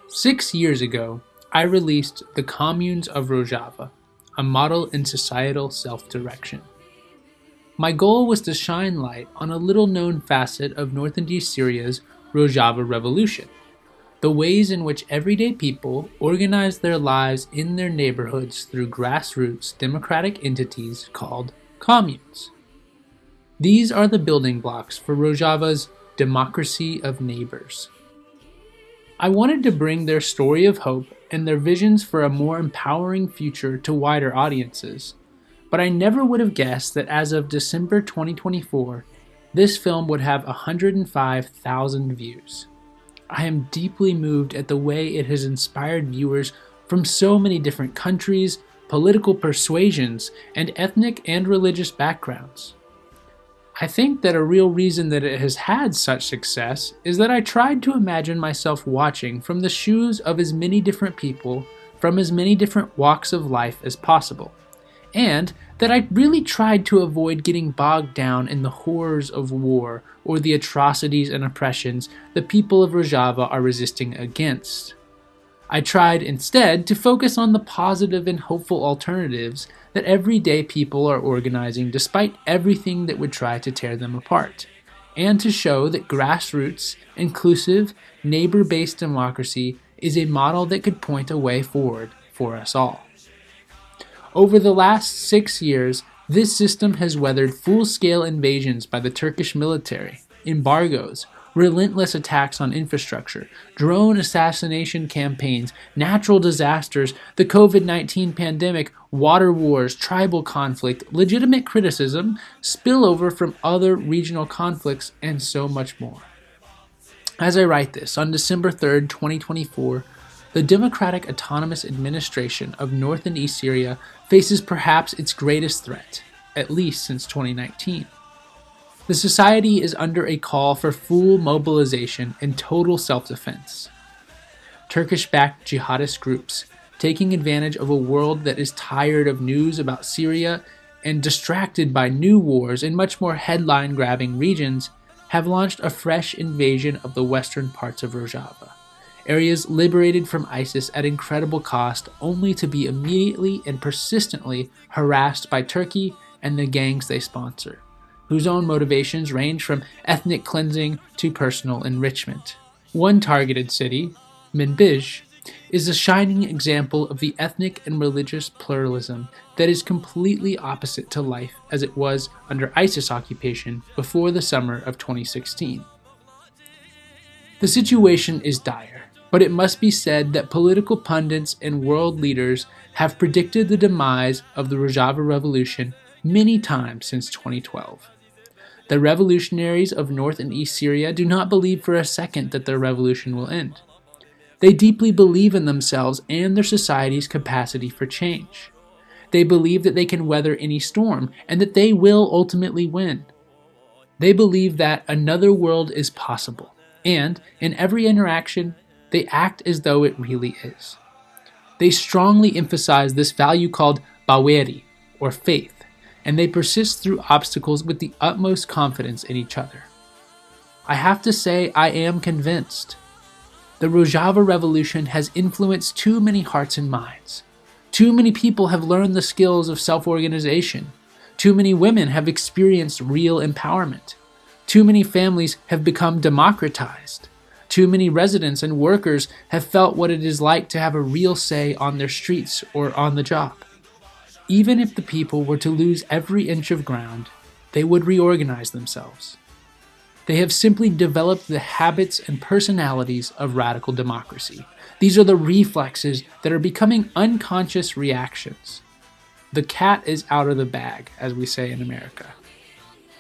Six years ago, I released The Communes of Rojava, a model in societal self-direction. My goal was to shine light on a little-known facet of North and East Syria's Rojava Revolution, the ways in which everyday people organize their lives in their neighborhoods through grassroots democratic entities called communes. These are the building blocks for Rojava's democracy of neighbors. I wanted to bring their story of hope and their visions for a more empowering future to wider audiences, but I never would have guessed that as of December 2024, this film would have 105,000 views. I am deeply moved at the way it has inspired viewers from so many different countries, political persuasions, and ethnic and religious backgrounds. I think that a real reason that it has had such success is that I tried to imagine myself watching from the shoes of as many different people from as many different walks of life as possible, and that I really tried to avoid getting bogged down in the horrors of war or the atrocities and oppressions the people of Rojava are resisting against. I tried instead to focus on the positive and hopeful alternatives that everyday people are organizing despite everything that would try to tear them apart, and to show that grassroots, inclusive, neighbor-based democracy is a model that could point a way forward for us all. Over the last 6 years, this system has weathered full-scale invasions by the Turkish military, embargoes, relentless attacks on infrastructure, drone assassination campaigns, natural disasters, the COVID-19 pandemic, water wars, tribal conflict, legitimate criticism, spillover from other regional conflicts, and so much more. As I write this, on December 3rd, 2024, the Democratic Autonomous Administration of North and East Syria faces perhaps its greatest threat, at least since 2019. The society is under a call for full mobilization and total self-defense. Turkish-backed jihadist groups, taking advantage of a world that is tired of news about Syria and distracted by new wars in much more headline-grabbing regions, have launched a fresh invasion of the western parts of Rojava, areas liberated from ISIS at incredible cost only to be immediately and persistently harassed by Turkey and the gangs they sponsor, whose own motivations range from ethnic cleansing to personal enrichment. One targeted city, Manbij, is a shining example of the ethnic and religious pluralism that is completely opposite to life as it was under ISIS occupation before the summer of 2016. The situation is dire, but it must be said that political pundits and world leaders have predicted the demise of the Rojava Revolution many times since 2012. The revolutionaries of North and East Syria do not believe for a second that their revolution will end. They deeply believe in themselves and their society's capacity for change. They believe that they can weather any storm and that they will ultimately win. They believe that another world is possible, and in every interaction, they act as though it really is. They strongly emphasize this value called baweri, or faith, and they persist through obstacles with the utmost confidence in each other. I have to say I am convinced. The Rojava Revolution has influenced too many hearts and minds. Too many people have learned the skills of self-organization. Too many women have experienced real empowerment. Too many families have become democratized. Too many residents and workers have felt what it is like to have a real say on their streets or on the job. Even if the people were to lose every inch of ground, they would reorganize themselves. They have simply developed the habits and personalities of radical democracy. These are the reflexes that are becoming unconscious reactions. The cat is out of the bag, as we say in America.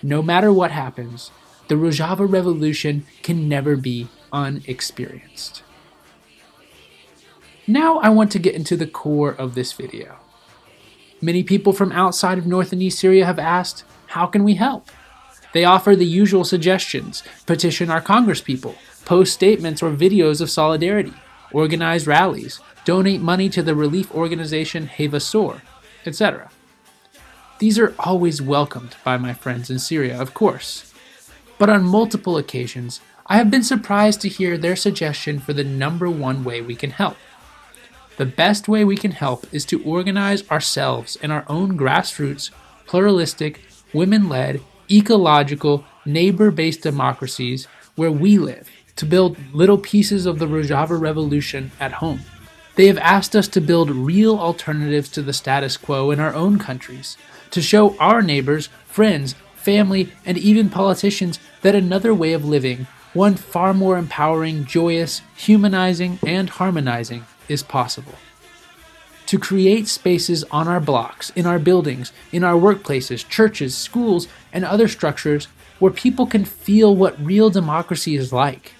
No matter what happens, the Rojava Revolution can never be unexperienced. Now I want to get into the core of this video. Many people from outside of North and East Syria have asked, how can we help? They offer the usual suggestions: petition our congresspeople, post statements or videos of solidarity, organize rallies, donate money to the relief organization Heva Sor, etc. These are always welcomed by my friends in Syria, of course. But on multiple occasions, I have been surprised to hear their suggestion for the number one way we can help. The best way we can help is to organize ourselves in our own grassroots, pluralistic, women-led, ecological, neighbor-based democracies where we live, to build little pieces of the Rojava Revolution at home. They have asked us to build real alternatives to the status quo in our own countries, to show our neighbors, friends, family, and even politicians that another way of living, one far more empowering, joyous, humanizing, and harmonizing, is possible. To create spaces on our blocks, in our buildings, in our workplaces, churches, schools, and other structures where people can feel what real democracy is like.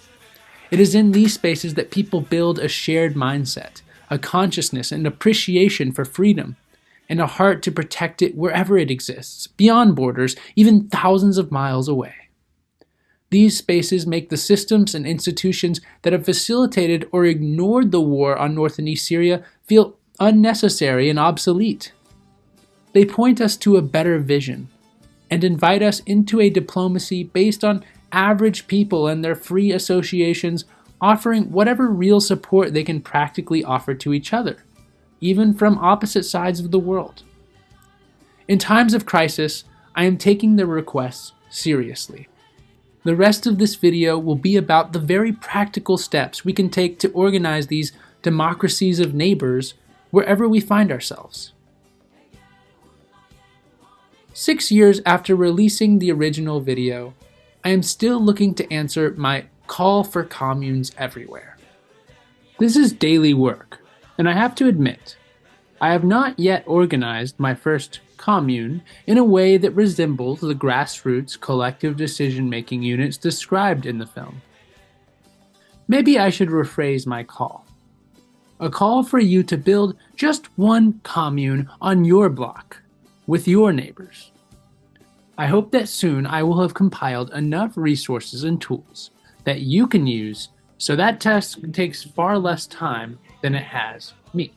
It is in these spaces that people build a shared mindset, a consciousness and appreciation for freedom, and a heart to protect it wherever it exists, beyond borders, even thousands of miles away. These spaces make the systems and institutions that have facilitated or ignored the war on North and East Syria feel unnecessary and obsolete. They point us to a better vision and invite us into a diplomacy based on average people and their free associations offering whatever real support they can practically offer to each other, even from opposite sides of the world. In times of crisis, I am taking their requests seriously. The rest of this video will be about the very practical steps we can take to organize these democracies of neighbors wherever we find ourselves. 6 years after releasing the original video, I am still looking to answer my call for communes everywhere. This is daily work, and I have to admit, I have not yet organized my first commune in a way that resembles the grassroots collective decision-making units described in the film. Maybe I should rephrase my call. A call for you to build just one commune on your block, with your neighbors. I hope that soon I will have compiled enough resources and tools that you can use so that task takes far less time than it has me.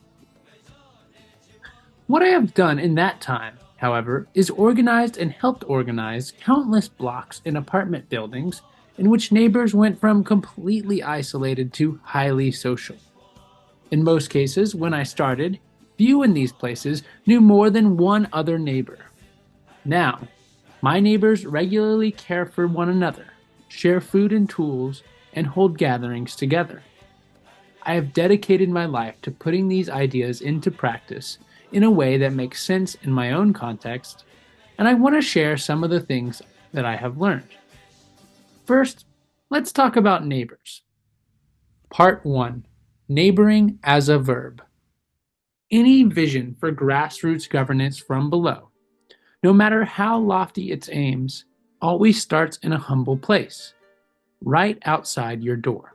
What I have done in that time, however, is organized and helped organize countless blocks in apartment buildings in which neighbors went from completely isolated to highly social. In most cases, when I started, few in these places knew more than one other neighbor. Now, my neighbors regularly care for one another, share food and tools, and hold gatherings together. I have dedicated my life to putting these ideas into practice in a way that makes sense in my own context, and I want to share some of the things that I have learned. First, let's talk about neighbors. Part 1. Neighboring as a verb. Any vision for grassroots governance from below, no matter how lofty its aims, always starts in a humble place, right outside your door.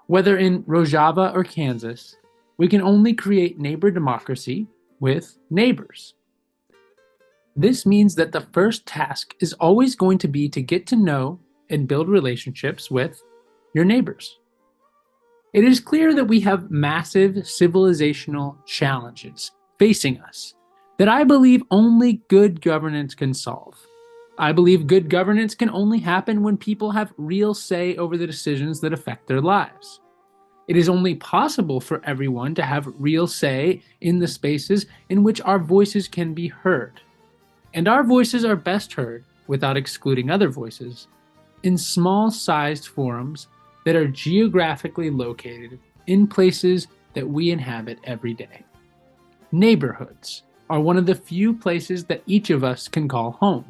Whether in Rojava or Kansas, we can only create neighbor democracy with neighbors. This means that the first task is always going to be to get to know and build relationships with your neighbors. It is clear that we have massive civilizational challenges facing us that I believe only good governance can solve. I believe good governance can only happen when people have real say over the decisions that affect their lives. It is only possible for everyone to have real say in the spaces in which our voices can be heard. And our voices are best heard, without excluding other voices, in small-sized forums that are geographically located in places that we inhabit every day. Neighborhoods are one of the few places that each of us can call home.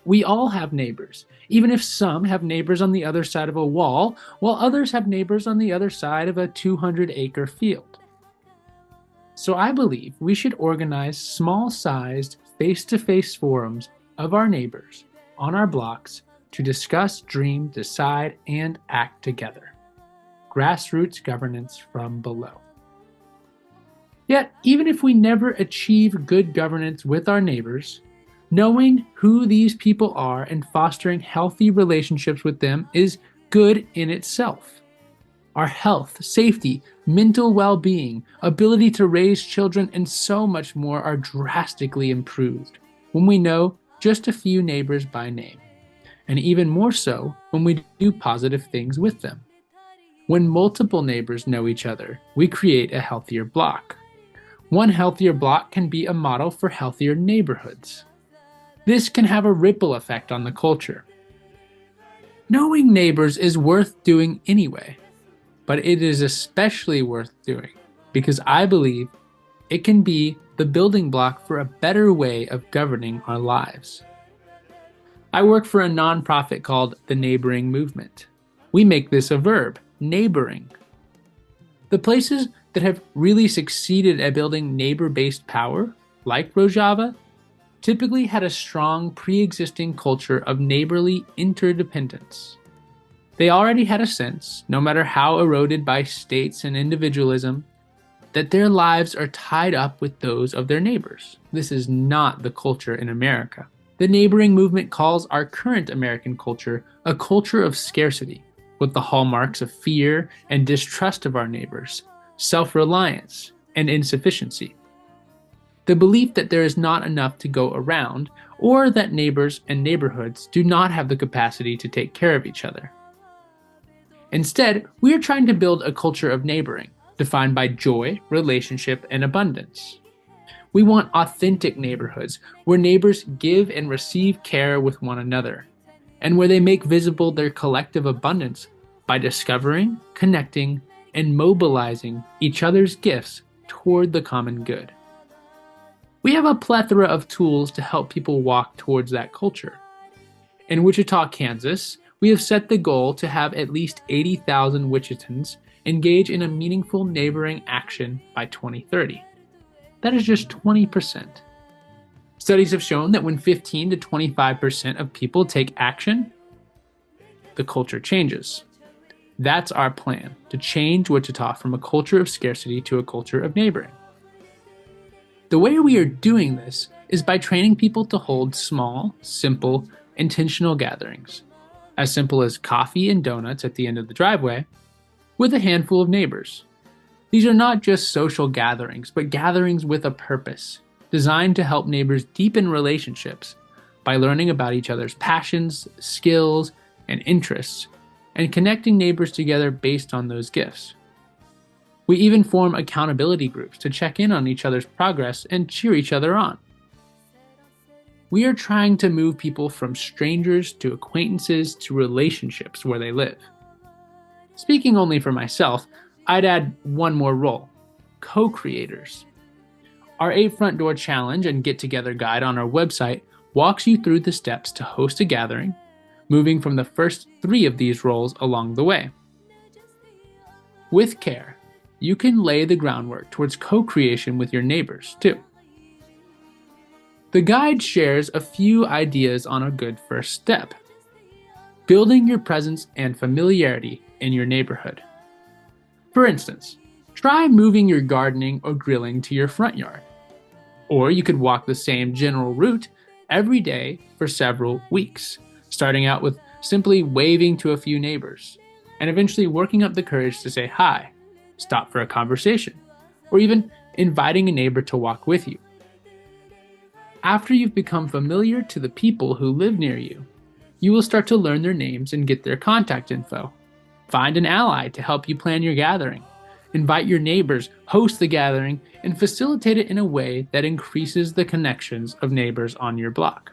We all have neighbors, even if some have neighbors on the other side of a wall, while others have neighbors on the other side of a 200-acre field. So I believe we should organize small-sized, face-to-face forums of our neighbors on our blocks to discuss, dream, decide, and act together. Grassroots governance from below. Yet, even if we never achieve good governance with our neighbors, knowing who these people are and fostering healthy relationships with them is good in itself. Our health, safety, mental well-being, ability to raise children, and so much more are drastically improved when we know just a few neighbors by name, and even more so when we do positive things with them. When multiple neighbors know each other, we create a healthier block. One healthier block can be a model for healthier neighborhoods. This can have a ripple effect on the culture. Knowing neighbors is worth doing anyway, but it is especially worth doing because I believe it can be the building block for a better way of governing our lives. I work for a nonprofit called the Neighboring Movement. We make this a verb, neighboring. The places that have really succeeded at building neighbor-based power, like Rojava, typically had a strong pre-existing culture of neighborly interdependence. They already had a sense, no matter how eroded by states and individualism, that their lives are tied up with those of their neighbors. This is not the culture in America. The neighboring movement calls our current American culture a culture of scarcity, with the hallmarks of fear and distrust of our neighbors, self-reliance, and insufficiency. The belief that there is not enough to go around, or that neighbors and neighborhoods do not have the capacity to take care of each other. Instead, we are trying to build a culture of neighboring, defined by joy, relationship, and abundance. We want authentic neighborhoods where neighbors give and receive care with one another, and where they make visible their collective abundance by discovering, connecting, and mobilizing each other's gifts toward the common good. We have a plethora of tools to help people walk towards that culture. In Wichita, Kansas, we have set the goal to have at least 80,000 Wichitans engage in a meaningful neighboring action by 2030. That is just 20%. Studies have shown that when 15 to 25% of people take action, the culture changes. That's our plan, to change Wichita from a culture of scarcity to a culture of neighboring. The way we are doing this is by training people to hold small, simple, intentional gatherings, as simple as coffee and donuts at the end of the driveway, with a handful of neighbors. These are not just social gatherings, but gatherings with a purpose, designed to help neighbors deepen relationships by learning about each other's passions, skills, and interests, and connecting neighbors together based on those gifts. We even form accountability groups to check in on each other's progress and cheer each other on. We are trying to move people from strangers to acquaintances to relationships where they live. Speaking only for myself, I'd add one more role: co-creators. Our 8 Front Door Challenge and get-together guide on our website walks you through the steps to host a gathering, moving from the first 3 of these roles along the way. With care, you can lay the groundwork towards co-creation with your neighbors, too. The guide shares a few ideas on a good first step: building your presence and familiarity in your neighborhood. For instance, try moving your gardening or grilling to your front yard. Or you could walk the same general route every day for several weeks, starting out with simply waving to a few neighbors, and eventually working up the courage to say hi, stop for a conversation, or even inviting a neighbor to walk with you. After you've become familiar to the people who live near you, you will start to learn their names and get their contact info. Find an ally to help you plan your gathering. Invite your neighbors, host the gathering, and facilitate it in a way that increases the connections of neighbors on your block.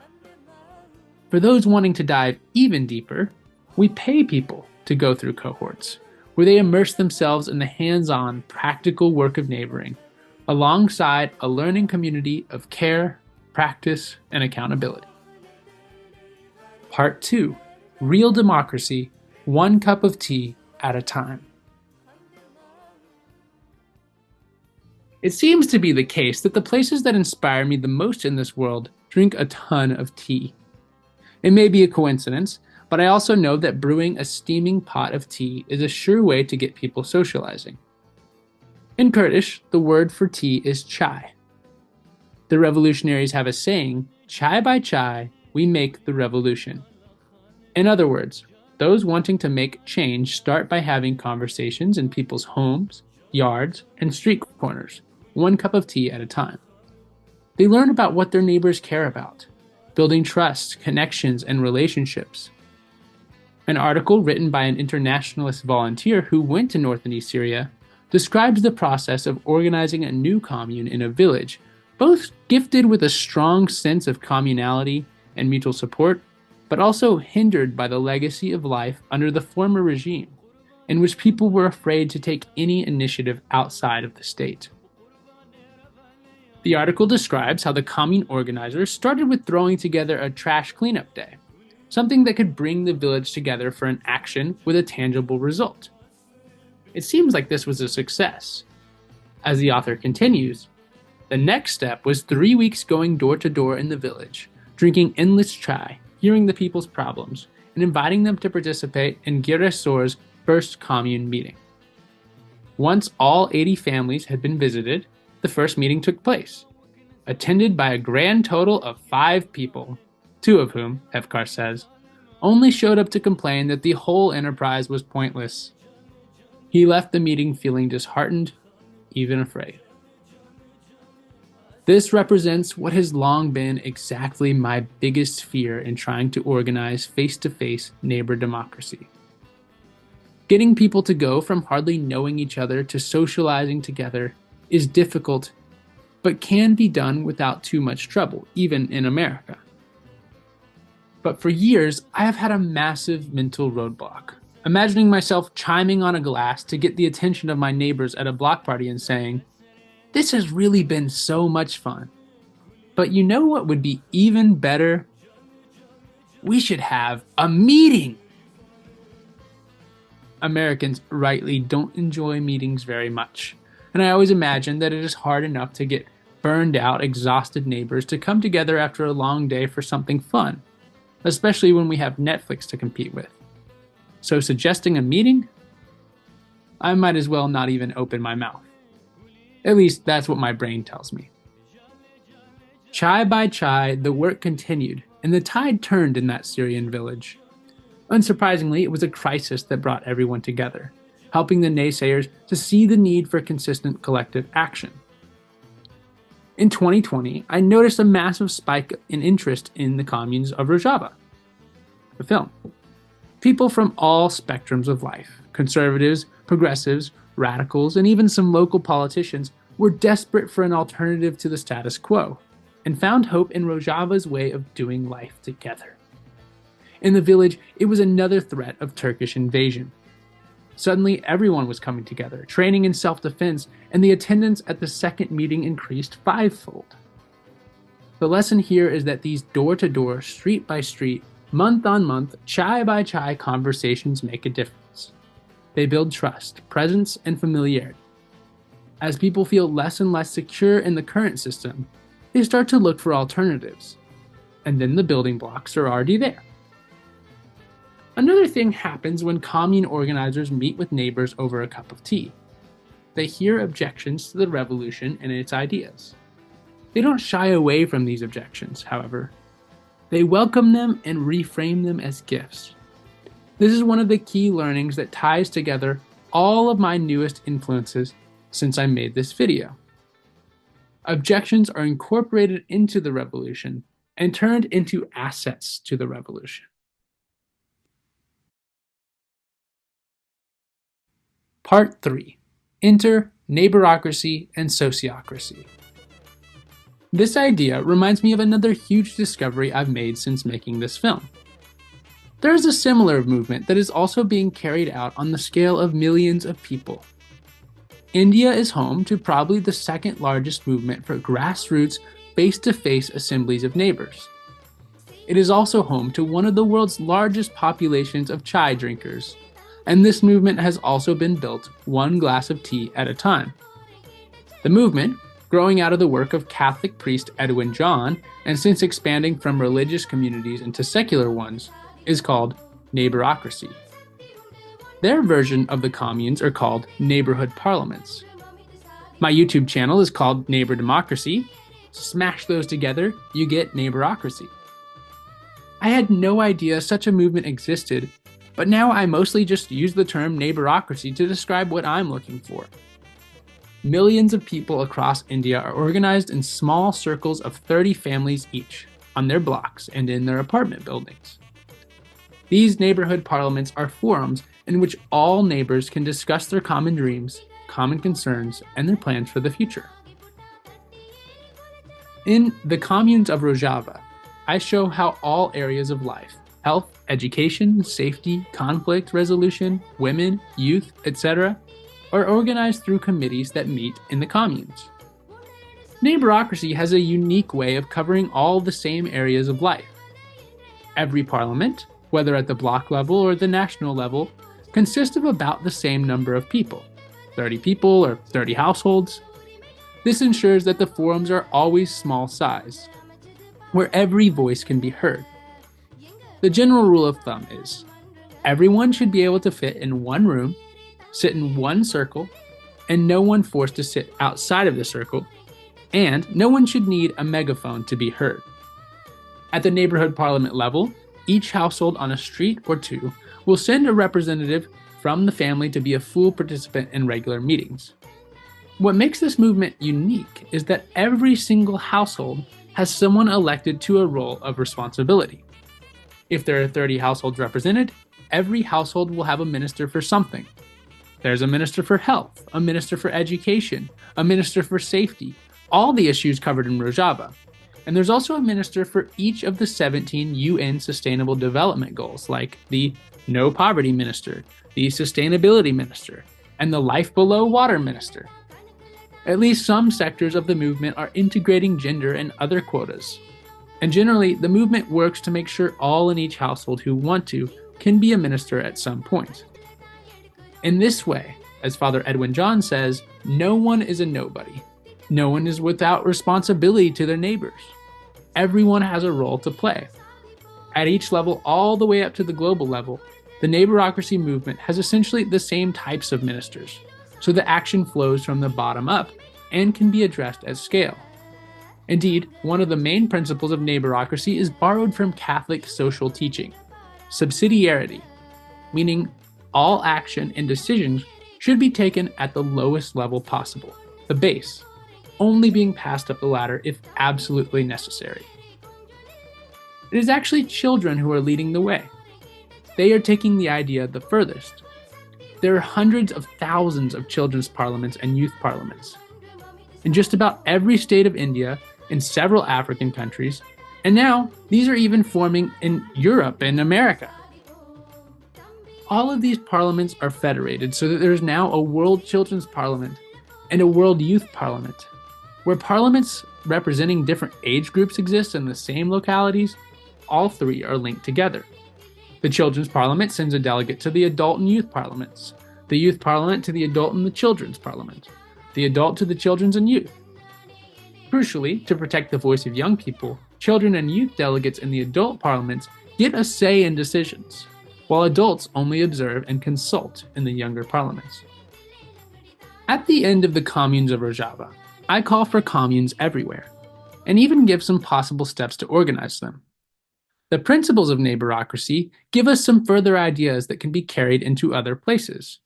For those wanting to dive even deeper, we pay people to go through cohorts, where they immerse themselves in the hands-on, practical work of neighboring, alongside a learning community of care, practice, and accountability. Part 2. Real Democracy, 1 cup of tea at a time. It seems to be the case that the places that inspire me the most in this world drink a ton of tea. It may be a coincidence, but I also know that brewing a steaming pot of tea is a sure way to get people socializing. In Kurdish, the word for tea is chai. The revolutionaries have a saying, chai by chai, we make the revolution. In other words, Those wanting to make change start by having conversations in people's homes, yards, and street corners, one cup of tea at a time. They learn about what their neighbors care about, building trust, connections, and relationships. An article written by an internationalist volunteer who went to North and East Syria describes the process of organizing a new commune in a village, both gifted with a strong sense of communality and mutual support, but also hindered by the legacy of life under the former regime, in which people were afraid to take any initiative outside of the state. The article describes how the commune organizers started with throwing together a trash cleanup day, something that could bring the village together for an action with a tangible result. It seems like this was a success. As the author continues, the next step was 3 weeks going door to door in the village, drinking endless chai, hearing the people's problems, and inviting them to participate in Giresor's first commune meeting. Once all 80 families had been visited, the first meeting took place, attended by a grand total of 5 people, 2 of whom, Efkar says, only showed up to complain that the whole enterprise was pointless. He left the meeting feeling disheartened, even afraid. This represents what has long been exactly my biggest fear in trying to organize face-to-face neighbor democracy. Getting people to go from hardly knowing each other to socializing together is difficult, but can be done without too much trouble, even in America. But for years, I have had a massive mental roadblock, imagining myself chiming on a glass to get the attention of my neighbors at a block party and saying, "This has really been so much fun. But you know what would be even better? We should have a meeting." Americans rightly don't enjoy meetings very much, and I always imagine that it is hard enough to get burned out, exhausted neighbors to come together after a long day for something fun, especially when we have Netflix to compete with. So suggesting a meeting? I might as well not even open my mouth. At least that's what my brain tells me. Chai by chai, the work continued, and the tide turned in that Syrian village. Unsurprisingly, it was a crisis that brought everyone together, helping the naysayers to see the need for consistent collective action. In 2020, I noticed a massive spike in interest in the Communes of Rojava, the film. People from all spectrums of life, conservatives, progressives, radicals, and even some local politicians, were desperate for an alternative to the status quo, and found hope in Rojava's way of doing life together. In the village, it was another threat of Turkish invasion. Suddenly, everyone was coming together, training in self-defense, and the attendance at the second meeting increased 5-fold. The lesson here is that these door-to-door, street-by-street, month-on-month, chai-by-chai conversations make a difference. They build trust, presence, and familiarity. As people feel less and less secure in the current system, they start to look for alternatives. And then the building blocks are already there. Another thing happens when commune organizers meet with neighbors over a cup of tea. They hear objections to the revolution and its ideas. They don't shy away from these objections, however. They welcome them and reframe them as gifts. This is one of the key learnings that ties together all of my newest influences since I made this video. Objections are incorporated into the revolution and turned into assets to the revolution. Part 3. Enter Neighborocracy and Sociocracy. This idea reminds me of another huge discovery I've made since making this film. There is a similar movement that is also being carried out on the scale of millions of people. India is home to probably the second largest movement for grassroots, face-to-face assemblies of neighbors. It is also home to one of the world's largest populations of chai drinkers, and this movement has also been built one glass of tea at a time. The movement, growing out of the work of Catholic priest Edwin John, and since expanding from religious communities into secular ones, is called Neighborocracy. Their version of the communes are called neighborhood parliaments. My YouTube channel is called Neighbor Democracy. Smash those together, you get Neighborocracy. I had no idea such a movement existed but now I mostly just use the term neighborocracy to describe what I'm looking for. Millions of people across India are organized in small circles of 30 families each, on their blocks and in their apartment buildings. These neighborhood parliaments are forums in which all neighbors can discuss their common dreams, common concerns, and their plans for the future. In the Communes of Rojava, I show how all areas of life, health, education, safety, conflict resolution, women, youth, etc., are organized through committees that meet in the communes. Neighborocracy has a unique way of covering all the same areas of life. Every parliament, whether at the block level or the national level, consists of about the same number of people, 30 people or 30 households. This ensures that the forums are always small size, where every voice can be heard. The general rule of thumb is, everyone should be able to fit in one room, sit in one circle, and no one forced to sit outside of the circle, and no one should need a megaphone to be heard. At the neighborhood parliament level, each household on a street or two will send a representative from the family to be a full participant in regular meetings. What makes this movement unique is that every single household has someone elected to a role of responsibility. If there are 30 households represented, every household will have a minister for something. There's a minister for health, a minister for education, a minister for safety, all the issues covered in Rojava. And there's also a minister for each of the 17 UN Sustainable Development Goals, like the No Poverty Minister, the Sustainability Minister, and the Life Below Water Minister. At least some sectors of the movement are integrating gender and other quotas. And generally, the movement works to make sure all in each household who want to can be a minister at some point. In this way, as Father Edwin John says, no one is a nobody. No one is without responsibility to their neighbors. Everyone has a role to play. At each level, all the way up to the global level, the neighborocracy movement has essentially the same types of ministers, so the action flows from the bottom up and can be addressed at scale. Indeed, one of the main principles of neighborocracy is borrowed from Catholic social teaching, subsidiarity, meaning all action and decisions should be taken at the lowest level possible, the base, only being passed up the ladder if absolutely necessary. It is actually children who are leading the way. They are taking the idea the furthest. There are hundreds of thousands of children's parliaments and youth parliaments. In just about every state of India, in several African countries, and now these are even forming in Europe and America. All of these parliaments are federated so that there is now a World Children's Parliament and a World Youth Parliament. Where parliaments representing different age groups exist in the same localities, all three are linked together. The Children's Parliament sends a delegate to the Adult and Youth Parliaments, the Youth Parliament to the Adult and the Children's Parliament, the Adult to the Children's and Youth. Crucially, to protect the voice of young people, children and youth delegates in the adult parliaments get a say in decisions, while adults only observe and consult in the younger parliaments. At the end of the Communes of Rojava, I call for communes everywhere, and even give some possible steps to organize them. The principles of neighborocracy give us some further ideas that can be carried into other places.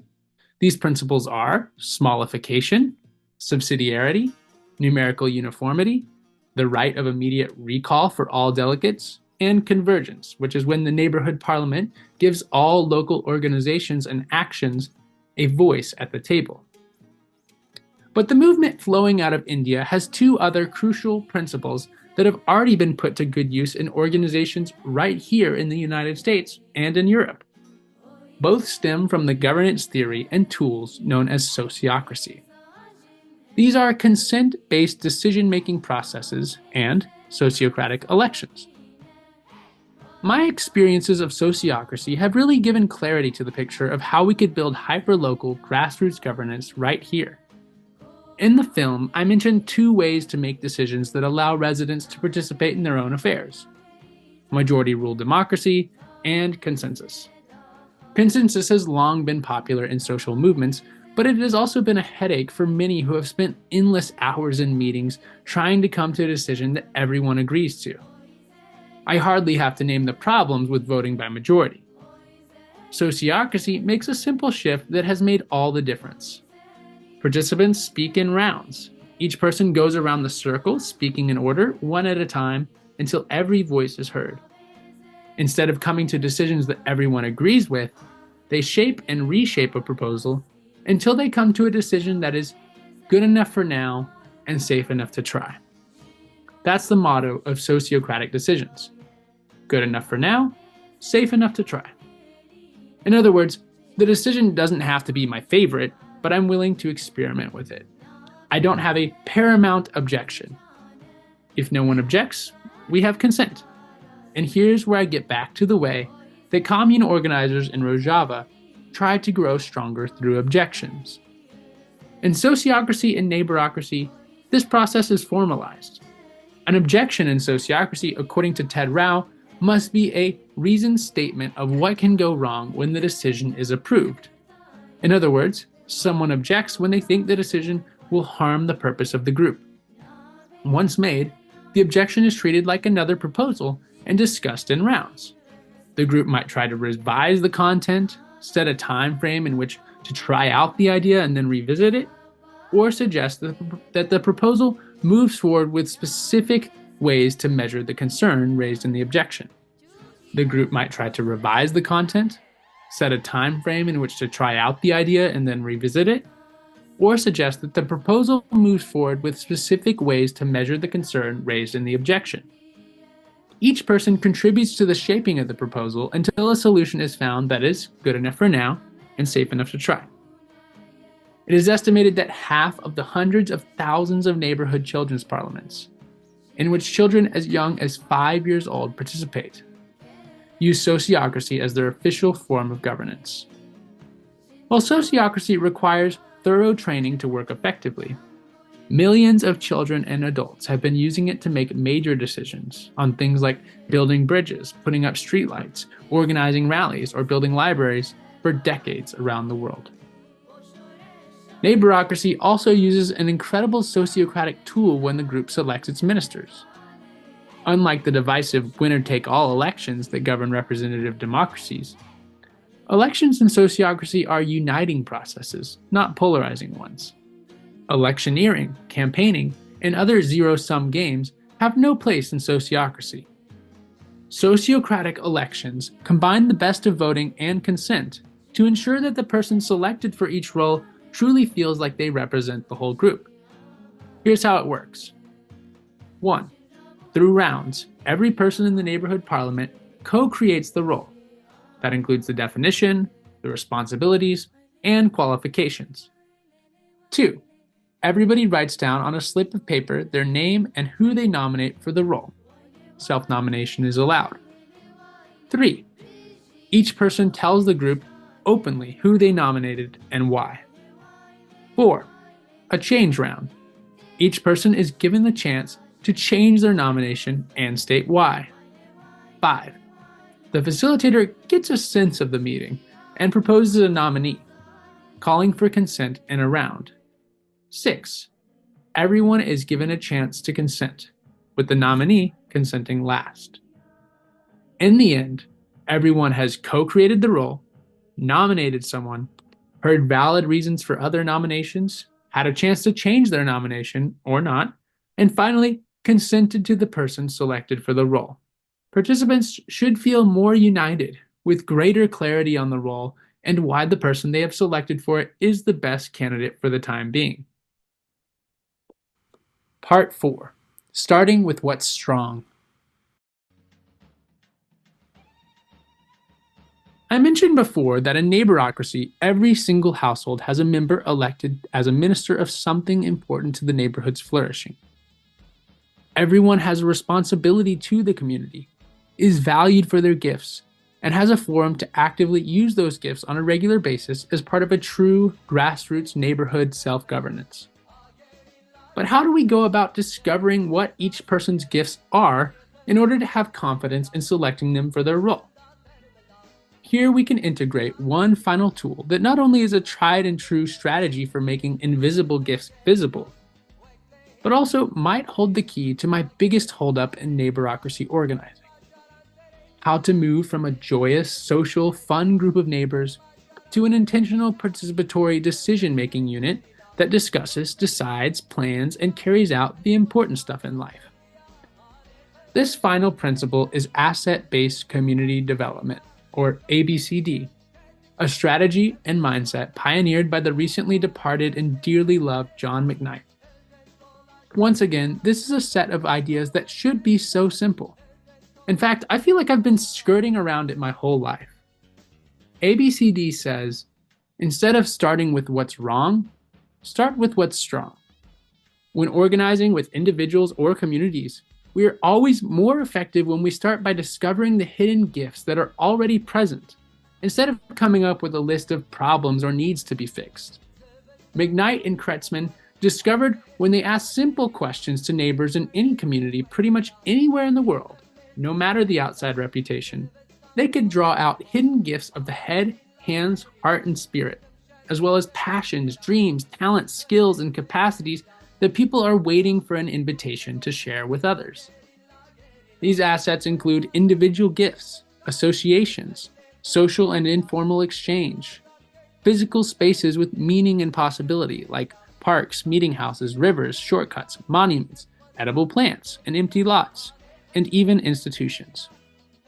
These principles are smallification, subsidiarity, numerical uniformity, the right of immediate recall for all delegates, and convergence, which is when the neighborhood parliament gives all local organizations and actions a voice at the table. But the movement flowing out of India has two other crucial principles that have already been put to good use in organizations right here in the United States and in Europe. Both stem from the governance theory and tools known as sociocracy. These are consent-based decision-making processes and sociocratic elections. My experiences of sociocracy have really given clarity to the picture of how we could build hyperlocal grassroots governance right here. In the film, I mentioned two ways to make decisions that allow residents to participate in their own affairs: majority rule democracy and consensus. Consensus has long been popular in social movements, but it has also been a headache for many who have spent endless hours in meetings trying to come to a decision that everyone agrees to. I hardly have to name the problems with voting by majority. Sociocracy makes a simple shift that has made all the difference. Participants speak in rounds. Each person goes around the circle, speaking in order, one at a time, until every voice is heard. Instead of coming to decisions that everyone agrees with, they shape and reshape a proposal until they come to a decision that is good enough for now and safe enough to try. That's the motto of sociocratic decisions. Good enough for now, safe enough to try. In other words, the decision doesn't have to be my favorite, but I'm willing to experiment with it. I don't have a paramount objection. If no one objects, we have consent. And here's where I get back to the way that commune organizers in Rojava tried to grow stronger through objections. In sociocracy and neighborocracy, this process is formalized. An objection in sociocracy, according to Ted Rao, must be a reasoned statement of what can go wrong when the decision is approved. In other words, someone objects when they think the decision will harm the purpose of the group. Once made, the objection is treated like another proposal and discussed in rounds. The group might try to revise the content, set a time frame in which to try out the idea and then revisit it, or suggest that the proposal moves forward with specific ways to measure the concern raised in the objection. The group might try to revise the content, set a time frame in which to try out the idea and then revisit it, or suggest that the proposal moves forward with specific ways to measure the concern raised in the objection. Each person contributes to the shaping of the proposal until a solution is found that is good enough for now and safe enough to try. It is estimated that half of the hundreds of thousands of neighborhood children's parliaments, in which children as young as 5 years old participate, use sociocracy as their official form of governance. While sociocracy requires thorough training to work effectively, millions of children and adults have been using it to make major decisions on things like building bridges, putting up streetlights, organizing rallies, or building libraries for decades around the world. Neighborocracy also uses an incredible sociocratic tool when the group selects its ministers. Unlike the divisive winner-take-all elections that govern representative democracies, elections in sociocracy are uniting processes, not polarizing ones. Electioneering, campaigning, and other zero-sum games have no place in sociocracy. Sociocratic elections combine the best of voting and consent to ensure that the person selected for each role truly feels like they represent the whole group. Here's how it works. 1. Through rounds, every person in the neighborhood parliament co-creates the role. That includes the definition, the responsibilities, and qualifications. 2. Everybody writes down on a slip of paper their name and who they nominate for the role. Self-nomination is allowed. 3. Each person tells the group openly who they nominated and why. 4. A change round. Each person is given the chance to change their nomination and state why. 5. The facilitator gets a sense of the meeting and proposes a nominee, calling for consent in a round. 6. Everyone is given a chance to consent, with the nominee consenting last. In the end, everyone has co-created the role, nominated someone, heard valid reasons for other nominations, had a chance to change their nomination or not, and finally consented to the person selected for the role. Participants should feel more united, with greater clarity on the role and why the person they have selected for it is the best candidate for the time being. Part 4. Starting with what's strong. I mentioned before that in neighborocracy, every single household has a member elected as a minister of something important to the neighborhood's flourishing. Everyone has a responsibility to the community, is valued for their gifts, and has a forum to actively use those gifts on a regular basis as part of a true grassroots neighborhood self-governance. But how do we go about discovering what each person's gifts are in order to have confidence in selecting them for their role? Here we can integrate one final tool that not only is a tried and true strategy for making invisible gifts visible, but also might hold the key to my biggest holdup in neighborocracy organizing. how to move from a joyous, social, fun group of neighbors to an intentional participatory decision-making unit that discusses, decides, plans, and carries out the important stuff in life. This final principle is asset-based community development, or ABCD, a strategy and mindset pioneered by the recently departed and dearly loved John McKnight. Once again, this is a set of ideas that should be so simple. In fact, I feel like I've been skirting around it my whole life. ABCD says, instead of starting with what's wrong, start with what's strong. When organizing with individuals or communities, we are always more effective when we start by discovering the hidden gifts that are already present, instead of coming up with a list of problems or needs to be fixed. McKnight and Kretzmann discovered when they asked simple questions to neighbors in any community pretty much anywhere in the world, no matter the outside reputation, they could draw out hidden gifts of the head, hands, heart, and spirit, as well as passions, dreams, talents, skills, and capacities that people are waiting for an invitation to share with others. These assets include individual gifts, associations, social and informal exchange, physical spaces with meaning and possibility, like parks, meeting houses, rivers, shortcuts, monuments, edible plants, and empty lots, and even institutions,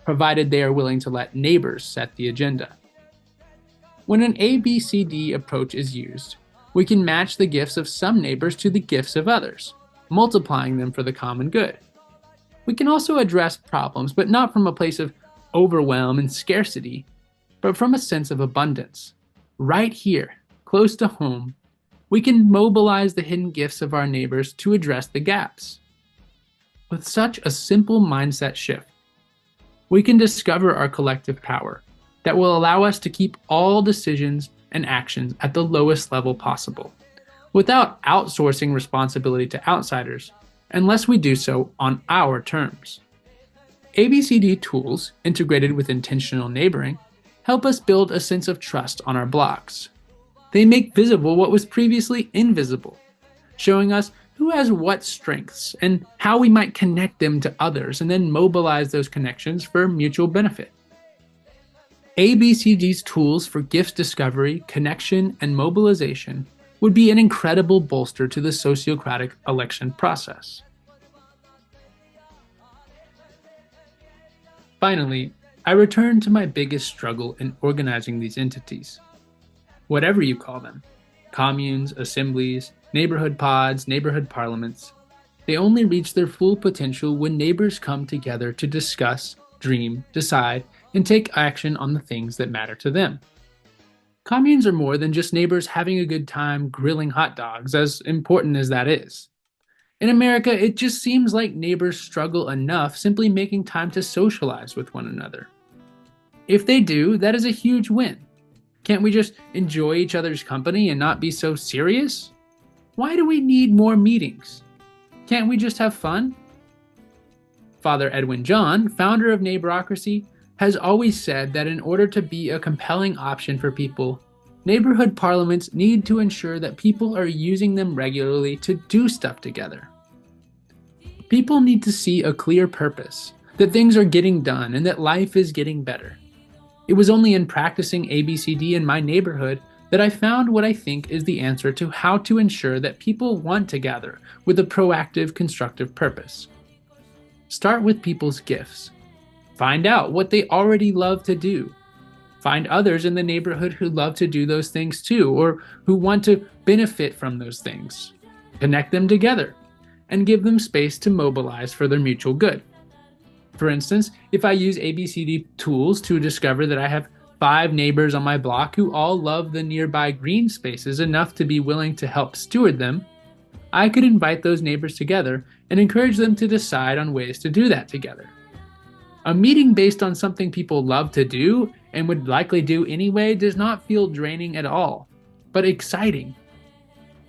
provided they are willing to let neighbors set the agenda. When an ABCD approach is used, we can match the gifts of some neighbors to the gifts of others, multiplying them for the common good. We can also address problems, but not from a place of overwhelm and scarcity, but from a sense of abundance. Right here, close to home, we can mobilize the hidden gifts of our neighbors to address the gaps. With such a simple mindset shift, we can discover our collective power that will allow us to keep all decisions and actions at the lowest level possible, without outsourcing responsibility to outsiders, unless we do so on our terms. ABCD tools, integrated with intentional neighboring, help us build a sense of trust on our blocks. They make visible what was previously invisible, showing us who has what strengths and how we might connect them to others and then mobilize those connections for mutual benefit. ABCD's tools for gift discovery, connection, and mobilization would be an incredible bolster to the sociocratic election process. Finally, I return to my biggest struggle in organizing these entities. Whatever you call them, communes, assemblies, neighborhood pods, neighborhood parliaments, they only reach their full potential when neighbors come together to discuss, dream, decide, and take action on the things that matter to them. Communes are more than just neighbors having a good time grilling hot dogs, as important as that is. In America, it just seems like neighbors struggle enough simply making time to socialize with one another. If they do, that is a huge win. Can't we just enjoy each other's company and not be so serious? Why do we need more meetings? Can't we just have fun? Father Edwin John, founder of Neighborocracy, has always said that in order to be a compelling option for people, neighborhood parliaments need to ensure that people are using them regularly to do stuff together. People need to see a clear purpose, that things are getting done and that life is getting better. It was only in practicing ABCD in my neighborhood that I found what I think is the answer to how to ensure that people want to gather with a proactive, constructive purpose. Start with people's gifts. Find out what they already love to do. Find others in the neighborhood who love to do those things too, or who want to benefit from those things. Connect them together and give them space to mobilize for their mutual good. For instance, if I use ABCD tools to discover that I have 5 neighbors on my block who all love the nearby green spaces enough to be willing to help steward them, I could invite those neighbors together and encourage them to decide on ways to do that together. A meeting based on something people love to do and would likely do anyway does not feel draining at all, but exciting.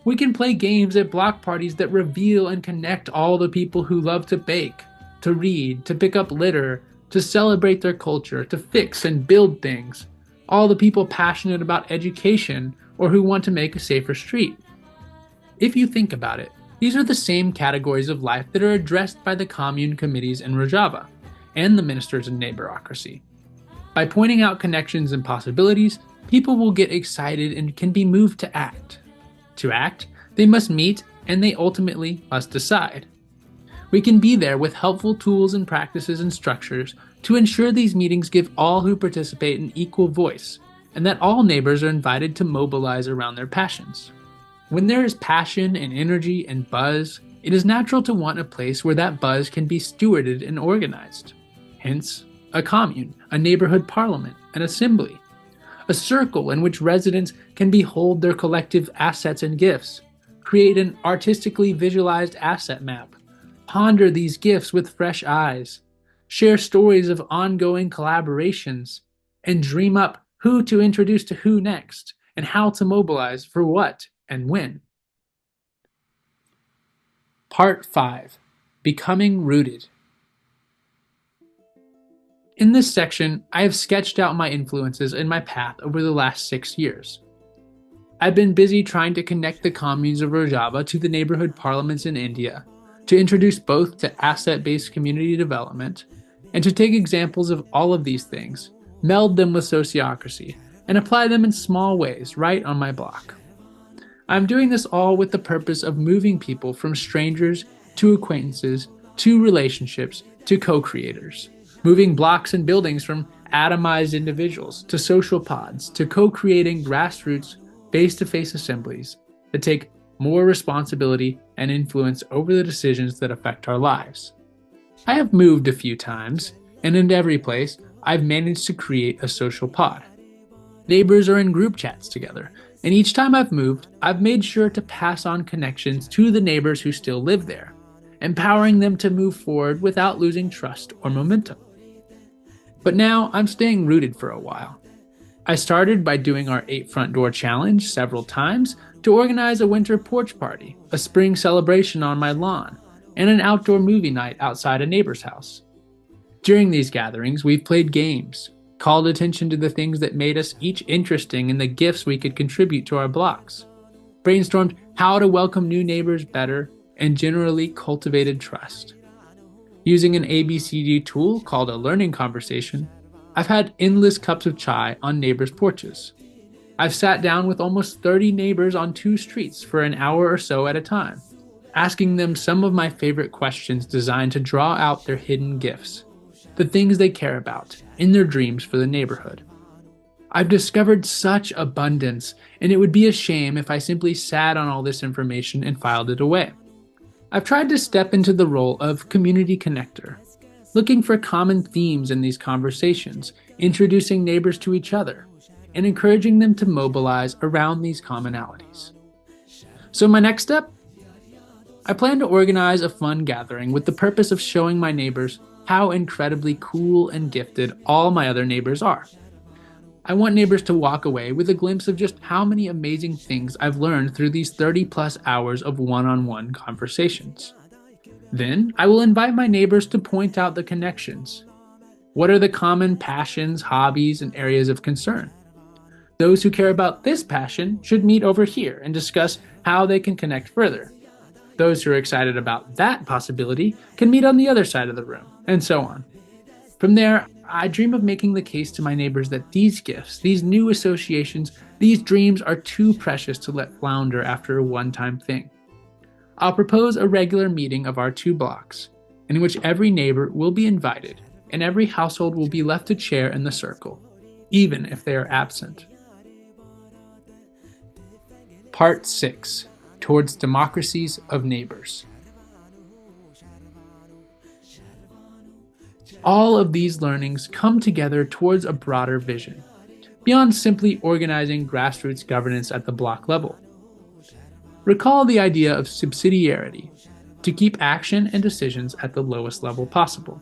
We can play games at block parties that reveal and connect all the people who love to bake, to read, to pick up litter, to celebrate their culture, to fix and build things, all the people passionate about education or who want to make a safer street. If you think about it, these are the same categories of life that are addressed by the commune committees in Rojava, and the ministers in Neighborocracy. By pointing out connections and possibilities, people will get excited and can be moved to act. To act, they must meet and they ultimately must decide. We can be there with helpful tools and practices and structures to ensure these meetings give all who participate an equal voice, and that all neighbors are invited to mobilize around their passions. When there is passion and energy and buzz, it is natural to want a place where that buzz can be stewarded and organized. Hence, a commune, a neighborhood parliament, an assembly, a circle in which residents can behold their collective assets and gifts, create an artistically visualized asset map, ponder these gifts with fresh eyes, share stories of ongoing collaborations, and dream up who to introduce to who next, and how to mobilize for what and when. Part 5. Becoming Rooted. In this section, I have sketched out my influences and my path over the last 6 years. I've been busy trying to connect the communes of Rojava to the neighborhood parliaments in India, to introduce both to asset-based community development, and to take examples of all of these things, meld them with sociocracy, and apply them in small ways right on my block. I'm doing this all with the purpose of moving people from strangers to acquaintances to relationships to co-creators, moving blocks and buildings from atomized individuals to social pods to co-creating grassroots face-to-face assemblies that take more responsibility and influence over the decisions that affect our lives. I have moved a few times, and in every place, I've managed to create a social pod. Neighbors are in group chats together, and each time I've moved, I've made sure to pass on connections to the neighbors who still live there, empowering them to move forward without losing trust or momentum. But now I'm staying rooted for a while. I started by doing our 8 front door challenge several times to organize a winter porch party, a spring celebration on my lawn, and an outdoor movie night outside a neighbor's house. During these gatherings, we've played games, called attention to the things that made us each interesting and the gifts we could contribute to our blocks, brainstormed how to welcome new neighbors better, and generally cultivated trust. Using an ABCD tool called a learning conversation, I've had endless cups of chai on neighbors' porches. I've sat down with almost 30 neighbors on 2 streets for an hour or so at a time, asking them some of my favorite questions designed to draw out their hidden gifts, the things they care about, in their dreams for the neighborhood. I've discovered such abundance, and it would be a shame if I simply sat on all this information and filed it away. I've tried to step into the role of community connector, looking for common themes in these conversations, introducing neighbors to each other, and encouraging them to mobilize around these commonalities. So my next step? I plan to organize a fun gathering with the purpose of showing my neighbors how incredibly cool and gifted all my other neighbors are. I want neighbors to walk away with a glimpse of just how many amazing things I've learned through these 30+ hours of one-on-one conversations. Then, I will invite my neighbors to point out the connections. What are the common passions, hobbies, and areas of concern? Those who care about this passion should meet over here and discuss how they can connect further. Those who are excited about that possibility can meet on the other side of the room, and so on. From there, I dream of making the case to my neighbors that these gifts, these new associations, these dreams are too precious to let flounder after a one-time thing. I'll propose a regular meeting of our 2 blocks, in which every neighbor will be invited, and every household will be left a chair in the circle, even if they are absent. Part 6. Towards Democracies of Neighbors. All of these learnings come together towards a broader vision, beyond simply organizing grassroots governance at the block level. Recall the idea of subsidiarity, to keep action and decisions at the lowest level possible.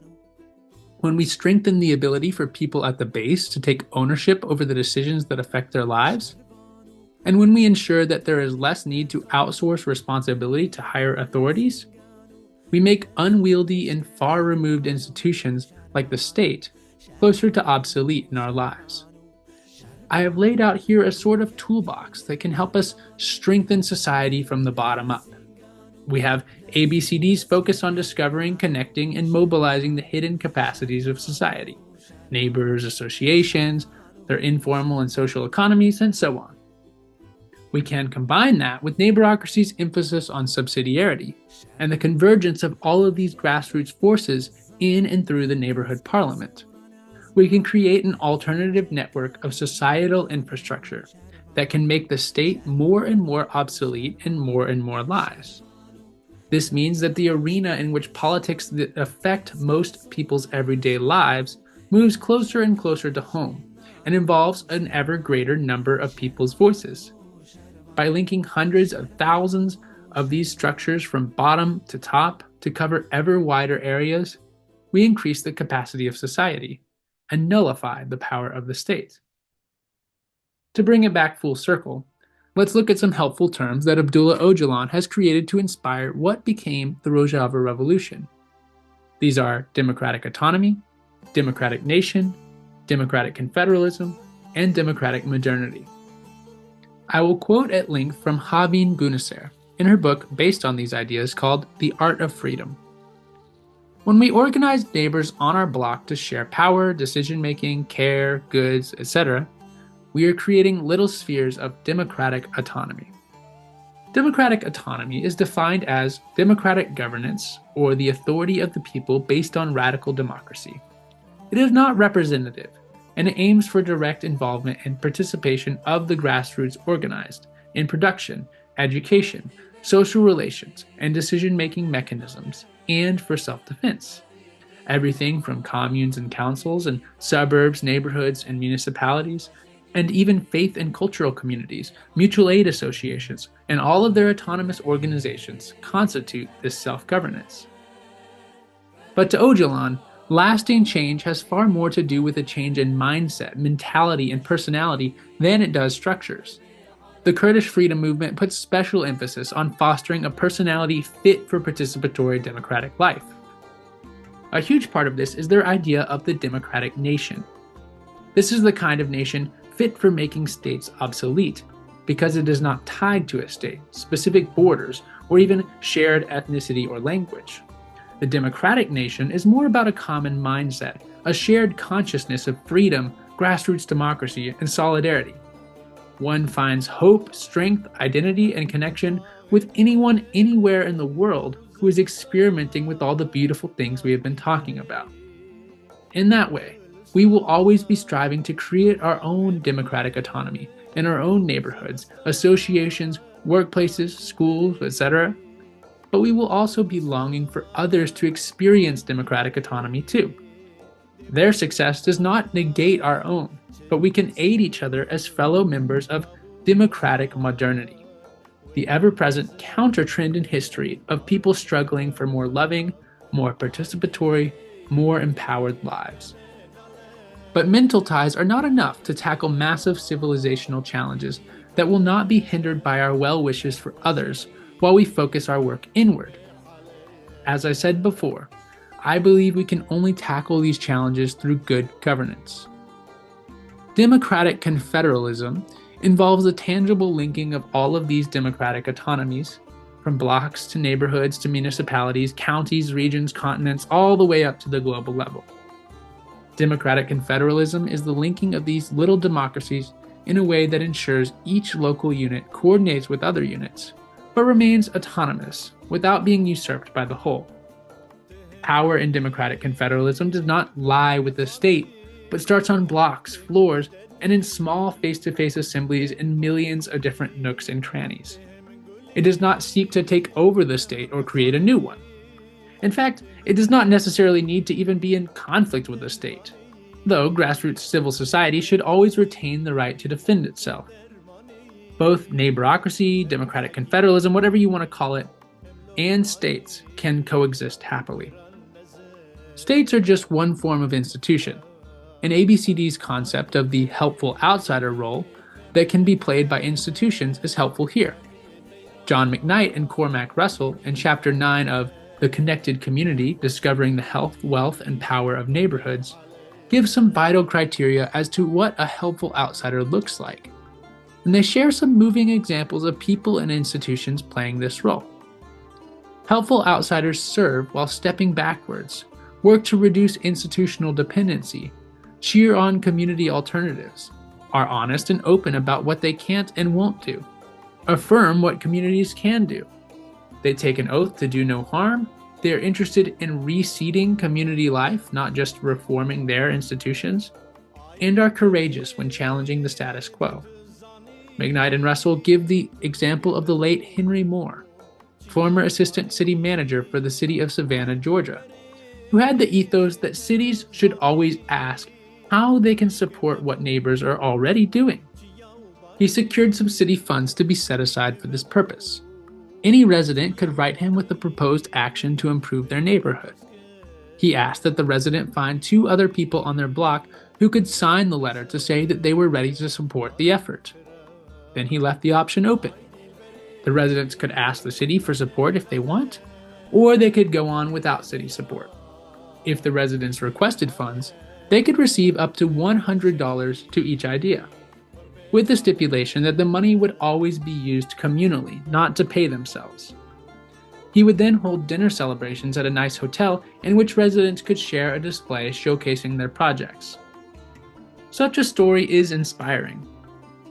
When we strengthen the ability for people at the base to take ownership over the decisions that affect their lives, and when we ensure that there is less need to outsource responsibility to higher authorities, we make unwieldy and far-removed institutions like the state closer to obsolete in our lives. I have laid out here a sort of toolbox that can help us strengthen society from the bottom up. We have ABCDs focus on discovering, connecting, and mobilizing the hidden capacities of society, neighbors, associations, their informal and social economies, and so on. We can combine that with Neighborocracy's emphasis on subsidiarity and the convergence of all of these grassroots forces in and through the neighborhood parliament. We can create an alternative network of societal infrastructure that can make the state more and more obsolete and more lies. This means that the arena in which politics that affect most people's everyday lives moves closer and closer to home and involves an ever greater number of people's voices. By linking hundreds of thousands of these structures from bottom to top to cover ever wider areas, we increase the capacity of society and nullify the power of the state. To bring it back full circle, let's look at some helpful terms that Abdullah Ocalan has created to inspire what became the Rojava Revolution. These are democratic autonomy, democratic nation, democratic confederalism, and democratic modernity. I will quote at length from Havin Gunaser in her book based on these ideas called The Art of Freedom. When we organize neighbors on our block to share power, decision-making, care, goods, etc., we are creating little spheres of democratic autonomy. Democratic autonomy is defined as democratic governance, or the authority of the people based on radical democracy. It is not representative, and it aims for direct involvement and participation of the grassroots organized in production, education, social relations, and decision-making mechanisms, and for self-defense. Everything from communes and councils and suburbs, neighborhoods, and municipalities, and even faith and cultural communities, mutual aid associations, and all of their autonomous organizations constitute this self-governance. But to Ocalan, lasting change has far more to do with a change in mindset, mentality, and personality than it does structures. The Kurdish freedom movement puts special emphasis on fostering a personality fit for participatory democratic life. A huge part of this is their idea of the democratic nation. This is the kind of nation fit for making states obsolete, because it is not tied to a state, specific borders, or even shared ethnicity or language. The democratic nation is more about a common mindset, a shared consciousness of freedom, grassroots democracy, and solidarity. One finds hope, strength, identity, and connection with anyone anywhere in the world who is experimenting with all the beautiful things we have been talking about. In that way, we will always be striving to create our own democratic autonomy in our own neighborhoods, associations, workplaces, schools, etc. But we will also be longing for others to experience democratic autonomy too. Their success does not negate our own, but we can aid each other as fellow members of democratic modernity, the ever-present counter-trend in history of people struggling for more loving, more participatory, more empowered lives. But mental ties are not enough to tackle massive civilizational challenges that will not be hindered by our well wishes for others while we focus our work inward. As I said before, I believe we can only tackle these challenges through good governance. Democratic confederalism involves a tangible linking of all of these democratic autonomies, from blocks to neighborhoods to municipalities, counties, regions, continents, all the way up to the global level. Democratic confederalism is the linking of these little democracies in a way that ensures each local unit coordinates with other units, but remains autonomous without being usurped by the whole. Power in democratic confederalism does not lie with the state, but starts on blocks, floors, and in small face-to-face assemblies in millions of different nooks and crannies. It does not seek to take over the state or create a new one. In fact, it does not necessarily need to even be in conflict with the state, though grassroots civil society should always retain the right to defend itself. Both neighborocracy, democratic confederalism, whatever you want to call it, and states can coexist happily. States are just one form of institution, and ABCD's concept of the helpful outsider role that can be played by institutions is helpful here. John McKnight and Cormac Russell, in Chapter 9 of The Connected Community, Discovering the Health, Wealth, and Power of Neighborhoods, give some vital criteria as to what a helpful outsider looks like. And they share some moving examples of people and institutions playing this role. Helpful outsiders serve while stepping backwards, work to reduce institutional dependency, cheer on community alternatives, are honest and open about what they can't and won't do, affirm what communities can do. They take an oath to do no harm. They are interested in reseeding community life, not just reforming their institutions, and are courageous when challenging the status quo. McKnight and Russell give the example of the late Henry Moore, former assistant city manager for the city of Savannah, Georgia, who had the ethos that cities should always ask how they can support what neighbors are already doing. He secured some city funds to be set aside for this purpose. Any resident could write him with a proposed action to improve their neighborhood. He asked that the resident find 2 other people on their block who could sign the letter to say that they were ready to support the effort. Then he left the option open. The residents could ask the city for support if they want, or they could go on without city support. If the residents requested funds, they could receive up to $100 to each idea, with the stipulation that the money would always be used communally, not to pay themselves. He would then hold dinner celebrations at a nice hotel in which residents could share a display showcasing their projects. Such a story is inspiring,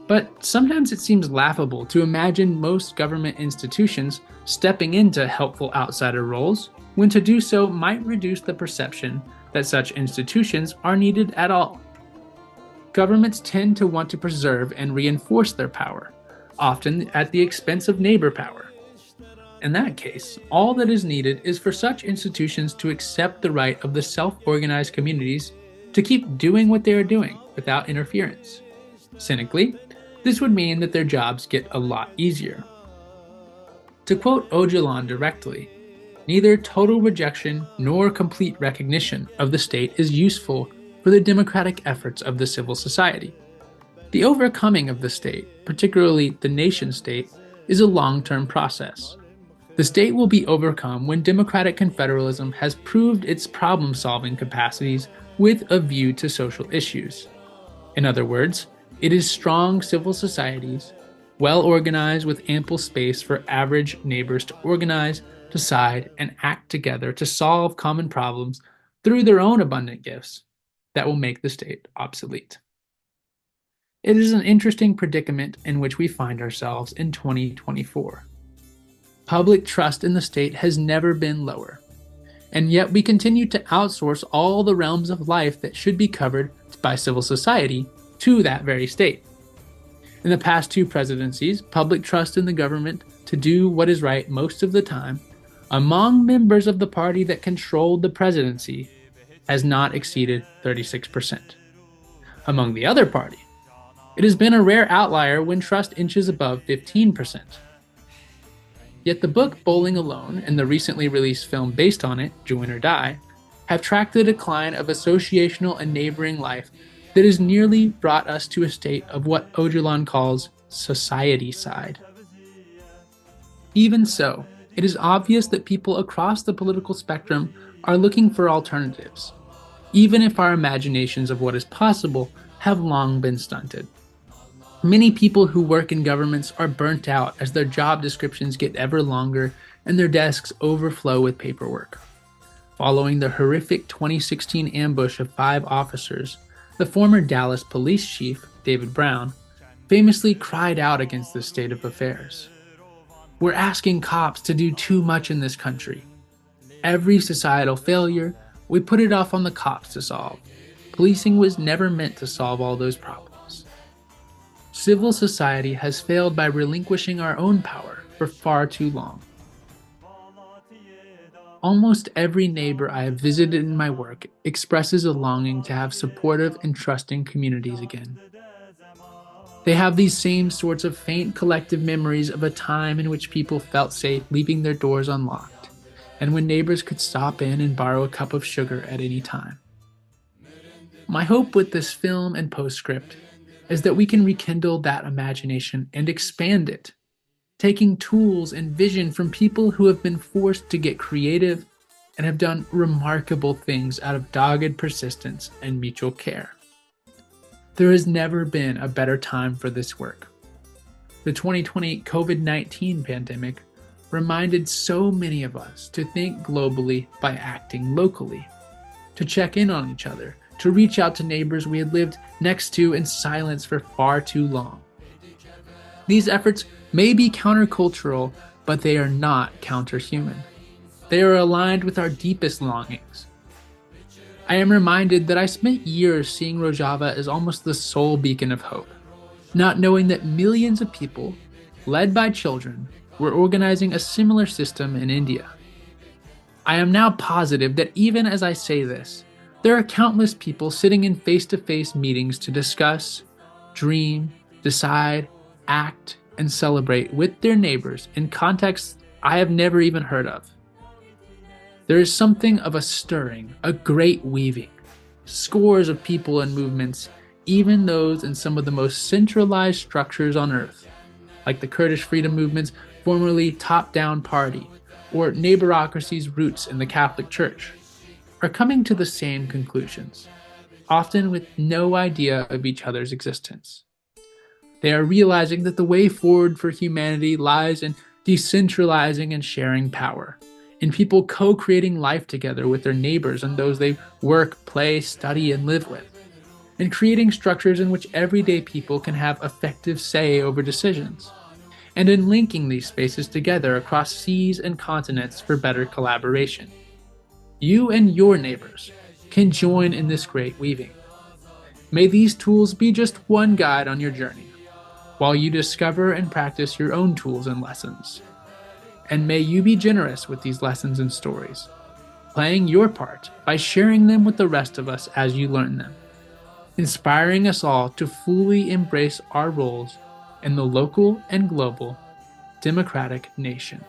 but sometimes it seems laughable to imagine most government institutions stepping into helpful outsider roles when to do so might reduce the perception that such institutions are needed at all. Governments tend to want to preserve and reinforce their power, often at the expense of neighbor power. In that case, all that is needed is for such institutions to accept the right of the self-organized communities to keep doing what they are doing without interference. Cynically, this would mean that their jobs get a lot easier. To quote Ocalan directly, neither total rejection nor complete recognition of the state is useful for the democratic efforts of the civil society. The overcoming of the state, particularly the nation-state, is a long-term process. The state will be overcome when democratic confederalism has proved its problem-solving capacities with a view to social issues. In other words, it is strong civil societies, well organized with ample space for average neighbors to organize, decide, and act together to solve common problems through their own abundant gifts, that will make the state obsolete. It is an interesting predicament in which we find ourselves in 2024. Public trust in the state has never been lower, and yet we continue to outsource all the realms of life that should be covered by civil society to that very state. In the past 2 presidencies, public trust in the government to do what is right most of the time among members of the party that controlled the presidency has not exceeded 36%. Among the other party, it has been a rare outlier when trust inches above 15%. Yet the book Bowling Alone and the recently released film based on it, Join or Die, have tracked the decline of associational and neighboring life that has nearly brought us to a state of what Ocalan calls society side. Even so, it is obvious that people across the political spectrum are looking for alternatives, even if our imaginations of what is possible have long been stunted. Many people who work in governments are burnt out as their job descriptions get ever longer and their desks overflow with paperwork. Following the horrific 2016 ambush of 5 officers, the former Dallas police chief, David Brown, famously cried out against this state of affairs. "We're asking cops to do too much in this country. Every societal failure, we put it off on the cops to solve. Policing was never meant to solve all those problems." Civil society has failed by relinquishing our own power for far too long. Almost every neighbor I have visited in my work expresses a longing to have supportive and trusting communities again. They have these same sorts of faint collective memories of a time in which people felt safe leaving their doors unlocked, and when neighbors could stop in and borrow a cup of sugar at any time. My hope with this film and postscript is that we can rekindle that imagination and expand it, taking tools and vision from people who have been forced to get creative and have done remarkable things out of dogged persistence and mutual care. There has never been a better time for this work. The 2020 COVID-19 pandemic reminded so many of us to think globally by acting locally, to check in on each other, to reach out to neighbors we had lived next to in silence for far too long. These efforts may be countercultural, but they are not counterhuman. They are aligned with our deepest longings. I am reminded that I spent years seeing Rojava as almost the sole beacon of hope, not knowing that millions of people, led by children, were organizing a similar system in India. I am now positive that even as I say this, there are countless people sitting in face-to-face meetings to discuss, dream, decide, act, and celebrate with their neighbors in contexts I have never even heard of. There is something of a stirring, a great weaving. Scores of people and movements, even those in some of the most centralized structures on earth, like the Kurdish freedom movement's formerly top-down party, or Neighborocracy's roots in the Catholic Church, are coming to the same conclusions, often with no idea of each other's existence. They are realizing that the way forward for humanity lies in decentralizing and sharing power, in people co-creating life together with their neighbors and those they work, play, study, and live with, and creating structures in which everyday people can have effective say over decisions, and in linking these spaces together across seas and continents for better collaboration. You and your neighbors can join in this great weaving. May these tools be just one guide on your journey, while you discover and practice your own tools and lessons. And may you be generous with these lessons and stories, playing your part by sharing them with the rest of us as you learn them, inspiring us all to fully embrace our roles in the local and global democratic nation.